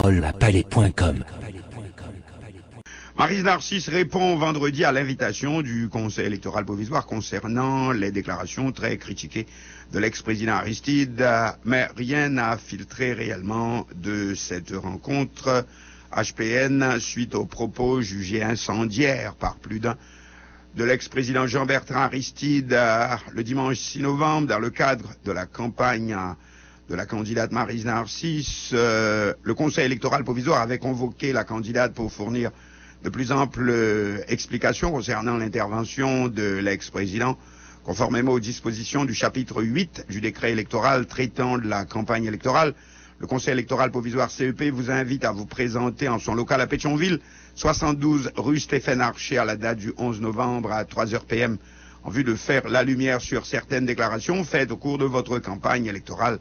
Palais.com. Maryse Narcisse répond vendredi à l'invitation du Conseil électoral provisoire concernant les déclarations très critiquées de l'ex-président Aristide, mais rien n'a filtré réellement de cette rencontre HPN suite aux propos jugés incendiaires par plus d'un de l'ex-président Jean-Bertrand Aristide le dimanche 6 novembre dans le cadre de la campagne de la candidate Maryse Narcisse. Le Conseil électoral provisoire avait convoqué la candidate pour fournir de plus amples explications concernant l'intervention de l'ex-président, conformément aux dispositions du chapitre 8 du décret électoral traitant de la campagne électorale. Le Conseil électoral provisoire CEP vous invite à vous présenter en son local à Pétionville, 72 rue Stéphane Archer à la date du 11 novembre à 3h PM, en vue de faire la lumière sur certaines déclarations faites au cours de votre campagne électorale.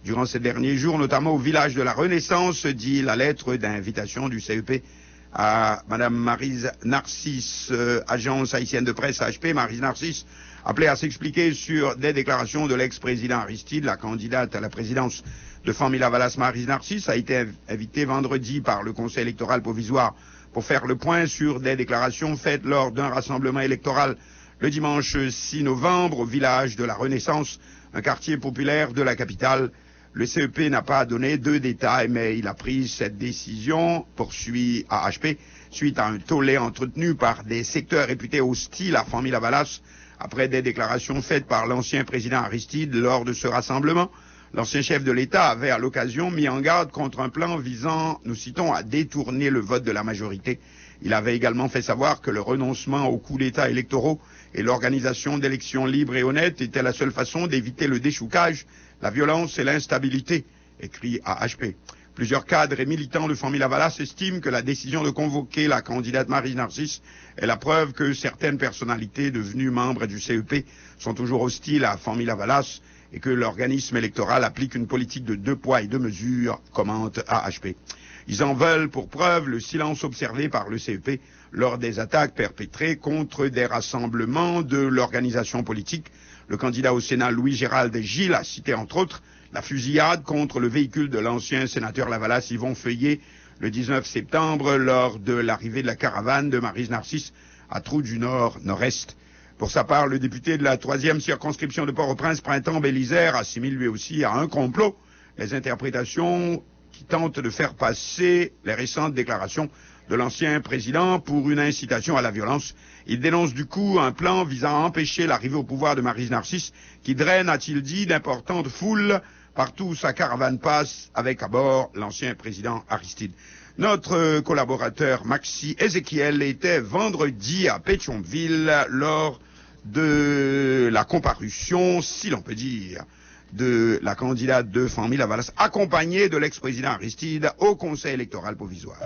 Durant ces derniers jours, notamment au village de la Renaissance, dit la lettre d'invitation du CEP à Madame Maryse Narcisse, agence haïtienne de presse HP. Maryse Narcisse appelée à s'expliquer sur des déclarations de l'ex-président Aristide. La candidate à la présidence de Famille-Lavalas, Maryse Narcisse, a été invitée vendredi par le Conseil électoral provisoire pour faire le point sur des déclarations faites lors d'un rassemblement électoral le dimanche 6 novembre au village de la Renaissance, un quartier populaire de la capitale. Le CEP n'a pas donné de détails, mais il a pris cette décision, poursuit AHP, suite à un tollé entretenu par des secteurs réputés hostiles à Famille-Lavalas après des déclarations faites par l'ancien président Aristide lors de ce rassemblement. L'ancien chef de l'État avait à l'occasion mis en garde contre un plan visant, nous citons, à détourner le vote de la majorité. Il avait également fait savoir que le renoncement aux coups d'État électoraux et l'organisation d'élections libres et honnêtes étaient la seule façon d'éviter le déchoucage, la violence et l'instabilité, écrit AHP. Plusieurs cadres et militants de Famille-Lavalas estiment que la décision de convoquer la candidate Maryse Narcisse est la preuve que certaines personnalités devenues membres du CEP sont toujours hostiles à Famille-Lavalas et que l'organisme électoral applique une politique de 2 poids et 2 mesures, commente AHP. Ils en veulent pour preuve le silence observé par le CEP lors des attaques perpétrées contre des rassemblements de l'organisation politique. Le candidat au Sénat Louis-Gérald Gilles a cité entre autres la fusillade contre le véhicule de l'ancien sénateur Lavalas Yvon Feuillet le 19 septembre lors de l'arrivée de la caravane de Maryse Narcisse à Trou du Nord-Nord-Est. Pour sa part, le député de la 3e circonscription de Port-au-Prince, Printemps-Bélisère, assimile lui aussi à un complot les interprétations qui tentent de faire passer les récentes déclarations de l'ancien président pour une incitation à la violence. Il dénonce du coup un plan visant à empêcher l'arrivée au pouvoir de Maryse Narcisse qui draine, a-t-il dit, d'importantes foules partout où sa caravane passe avec à bord l'ancien président Aristide. Notre collaborateur Maxi Ezekiel était vendredi à Pétionville lors de la comparution, si l'on peut dire, de la candidate de Famille-Lavalas, accompagnée de l'ex-président Aristide au Conseil électoral provisoire.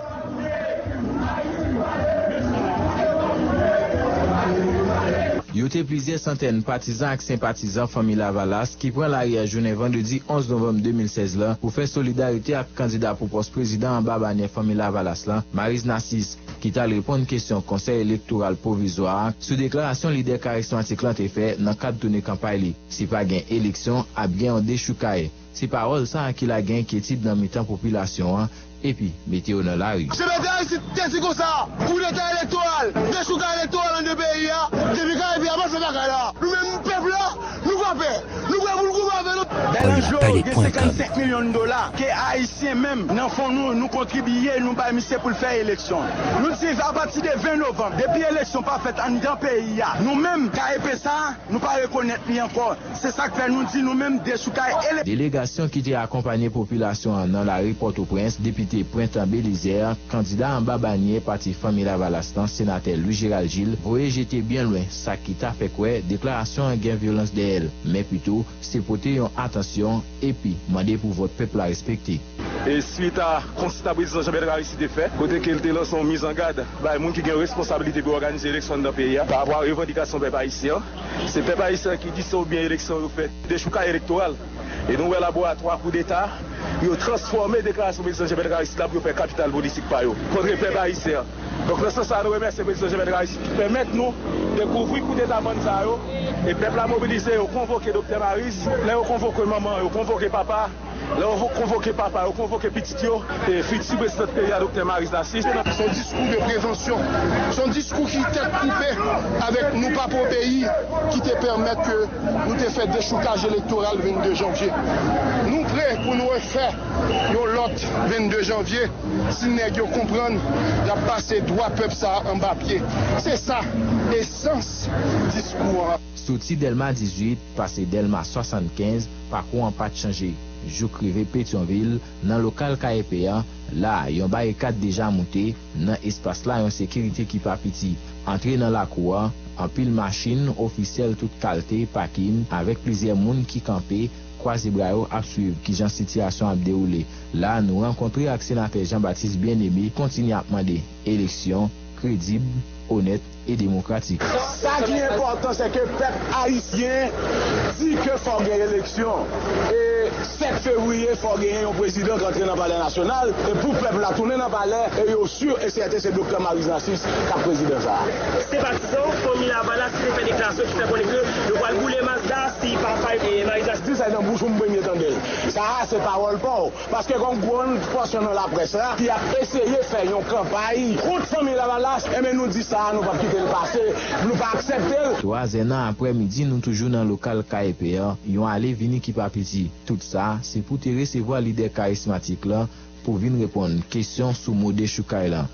Il y a plusieurs centaines de partisans et sympathisants Famille-Lavalas qui prennent l'arrière journée vendredi 11 novembre 2016 là, pour faire solidarité avec le candidat pour poste président en Babanier Famille-Lavalas là, Maryse Narcisse, qui t'a répondu à une question au Conseil électoral provisoire sous déclaration leader charismatique là fait dans le cadre de la campagne. Si pas gain élection, a bien en déchoucaille. C'est parole ça qui la gain qui est dans le temps population hein, et puis mettez dans la rue. C'est comme ça, coup d'état électoral, déchoucaille électoral dans le pays là, depuis quand il y a pas ce là. Nous-mêmes peuple là, nous va faire, nous va vous Bélangeau, il y a 55 millions de dollars que Haïtiens même, dans fond nous contribuer, nous pas mis pour faire élection. Nous disons à partir de 20 novembre, depuis l'élection pas faite en dans pays nous-mêmes KEP ça, nous pas reconnaître ni encore. C'est ça que fait nous dit nous-mêmes déchoucaille. Délégation qui a accompagné population dans la rue Port-au-Prince, député Printemps-Bélisère, candidat en Babanier, parti Famille-Lavalas, sénateur Louis-Gérald Gilles, voyez j'étais bien loin, ça qui t'a fait quoi, déclaration en gain violence de elle, mais plutôt c'est porter une attention et puis demander pour votre peuple à respecter. Et suite à constabilisation Jean-Bertrand Aristide fait, côté qu'elle était là son mise en garde, bah les gens qui ont responsabilité pour organiser l'élection dans le pays par rapport à la revendication des peuple haïtien, c'est peuple haïtien qui dit ça ou bien élection fait des choucas électorales. Et nous, le laboratoire coup d'État, ils ont transformé la déclaration de M. Jean-Bertrand Aristide pour faire capital politique par eux, contre le peuple haïtien. Donc, dans ce sens, nous remercions M. Jean-Bertrand Aristide qui permet nous de couvrir coup d'État et le peuple a mobilisé, convoqué Dr. Maryse, là, convoqué maman, convoqué papa, Là, on va convoquer papa, on va convoquer petit yo, et futur président de pays, Dr. Maris Nassis. Son discours de prévention, son discours qui était coupé avec nous pas pour pays, qui te permet que nous te fait déchoucage électoral le 22 janvier. Nous prêts pour nous refaire l'autre 22 janvier, si nous comprenons, il y a passé droit peuple ça en bas pied. C'est ça, l'essence du discours. Sorti Delma 18, passé Delma 75, parcours en pas de changer. Jou krivé Pétionville, dans local KEPA, là, yon barricade déjà monté, dans espace là, yon sécurité qui pas petit. Entré dans la cour, en pile machine, officiel toute qualité, parking, avec plusieurs moun qui campé, croisé bras à suivre, qui j'en situation a déroulé. Là, nous rencontrons avec sénateur Jean-Baptiste Bien-Aimé, continue à demander élection crédible, honnête et démocratique. Ça qui est important, c'est que le peuple haïtien dit que faut gagner l'élection. Et 7 février, il faut gagner un président qui entre dans le palais national. Et pour le peuple la tourner dans le palais, et au sûr et certain, c'est Dr. Maris Nassis qui a président ça. C'est partisan, comme il a balance, qui fait déclaration, qui fait connaître le roi Goulé Mazda, si papa et Maris Nassis. Dis ça dans la bouche, on me entendre. Ça, c'est parole pas. Parce que quand on portion dans la presse, qui a essayé de faire une campagne contre famille Lavalas, et bien nous dit ça, nous ne pouvons pas quitter le passé, nous ne pouvons pas accepter. 3 ans après-midi, nous toujours dans le local KEPA, ils ont allé venir qui pas petit. Tout ça, c'est pour te recevoir leader charismatique là, pour venir répondre question sous mode Choukaï là.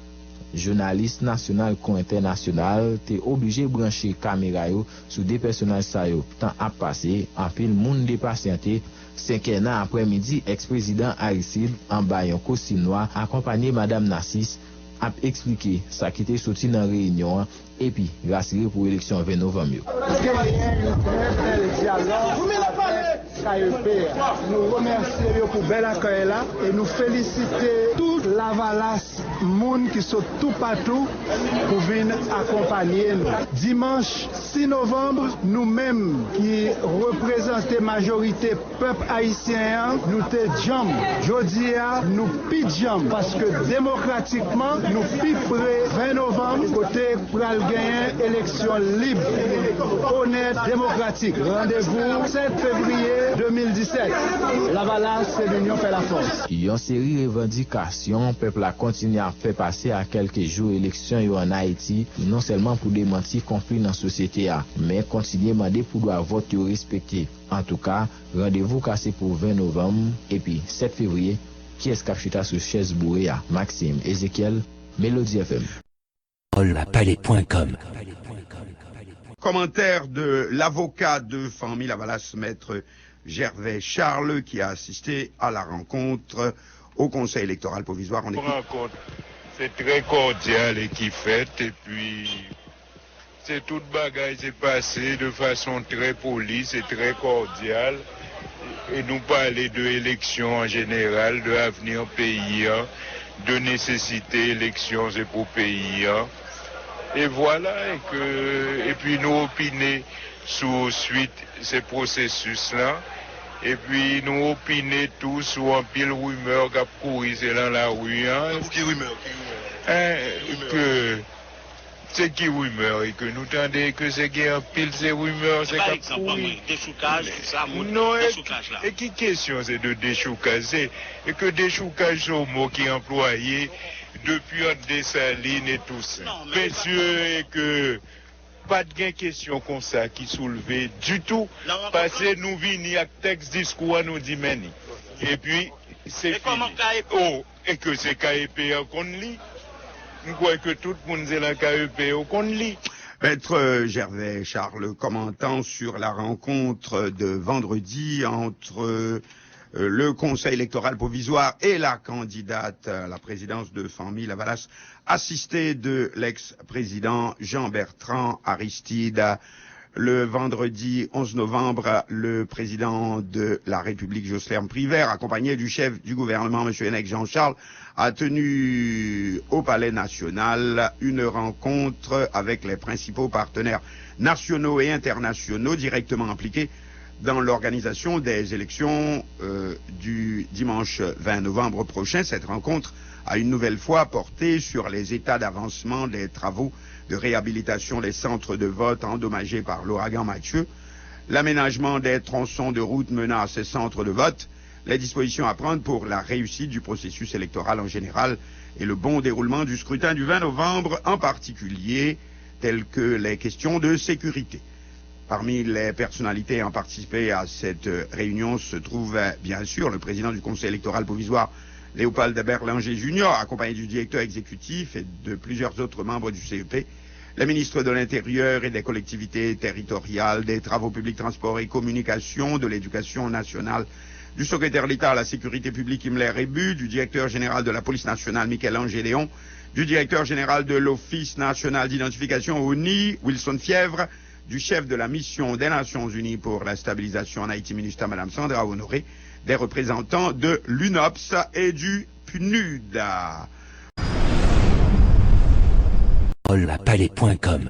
Journaliste national comme international, t'es obligé de brancher caméra yo sur des personnages ça yo. Temps à passer, en pile monde dépatienté. 5 ans après-midi, ex-président Aristide en bayon costume noir accompagné madame Nassis a expliqué ça qui était sorti dans réunion et puis rassuré pour l'élection 20 novembre. Nous remercions pour bel accueil là et nous féliciter tout Lavalas monde qui sont tout partout pour venir accompagner nous. Dimanche 6 novembre, nous-mêmes qui représentons majorité peuple haïtien, nous te jam. Jodia, nous pidjam parce que démocratiquement, nous pi près 20 novembre, côté pral gagner élection libre, honnête, démocratique. Rendez-vous 7 février 2017. Lavalas, c'est l'union fait la force. Il y a une série de revendications, peuple a continué à faire passer à quelques jours élections en Haïti, non seulement pour démentir conflit dans la société, mais continuer à demander pour doit vote respecter. En tout cas, rendez-vous cassé pour 20 novembre et puis 7 février, qui est-ce qui a sur chaise bourrée à Maxime Ezekiel, Mélodie FM. Palais.com. Commentaire de l'avocat de famille Lavalas, maître Gervais Charles, qui a assisté à la rencontre au Conseil électoral provisoire. C'est très cordial et qui fait, et puis c'est toute bagaille, c'est passé de façon très polie, c'est très cordial. Et nous parler de élections en général, de avenir pays, de nécessité élections et pour pays. Et voilà, et puis nous opiner sur suite ces processus-là. Et puis nous opiner tous sur un pile rumeur qui a couru dans la rue. Qui rumeur? Que c'est qui rumeur et que nous tendez que c'est qui un pile ces rumeurs, c'est par exemple, déchoucage, tout ça, non, déchoucage là. Et qui question c'est de déchoucage, et que déchoucage c'est un mot qui est employé depuis Dessalines et tout ça. Messieurs, et que pas de question comme ça qui soulevait du tout, parce que nous venons avec texte discours nous dit meni. Et puis c'est fini. Et que c'est KEPA qu'on lit. Je crois que tout le monde est dans KEPA qu'on lit. Maître Gervais Charles commentant sur la rencontre de vendredi entre le Conseil électoral provisoire et la candidate à la présidence de famille Lavalas, assisté de l'ex-président Jean-Bertrand Aristide. Le vendredi 11 novembre, le président de la République, Jocelyn Privert, accompagné du chef du gouvernement, M. Henneck Jean-Charles, a tenu au Palais national une rencontre avec les principaux partenaires nationaux et internationaux directement impliqués dans l'organisation des élections du dimanche 20 novembre prochain. Cette rencontre a une nouvelle fois porté sur les états d'avancement des travaux de réhabilitation des centres de vote endommagés par l'ouragan Mathieu, l'aménagement des tronçons de route menant à ces centres de vote, les dispositions à prendre pour la réussite du processus électoral en général et le bon déroulement du scrutin du 20 novembre en particulier, telles que les questions de sécurité. Parmi les personnalités ayant participé à cette réunion se trouve bien sûr le président du Conseil électoral provisoire, Léopold Berlinger Junior, accompagné du directeur exécutif et de plusieurs autres membres du CEP, les ministres de l'Intérieur et des collectivités territoriales, des Travaux publics, Transports et Communications, de l'Éducation nationale, du secrétaire d'État à la Sécurité publique Himmler Rebu, du directeur général de la Police nationale Michel-Ange Léon, du directeur général de l'Office national d'identification ONI, Wilson Fièvre, du chef de la mission des Nations Unies pour la stabilisation en Haïti, ministre Madame Sandra Honoré, des représentants de l'UNOPS et du PNUD. Palais.com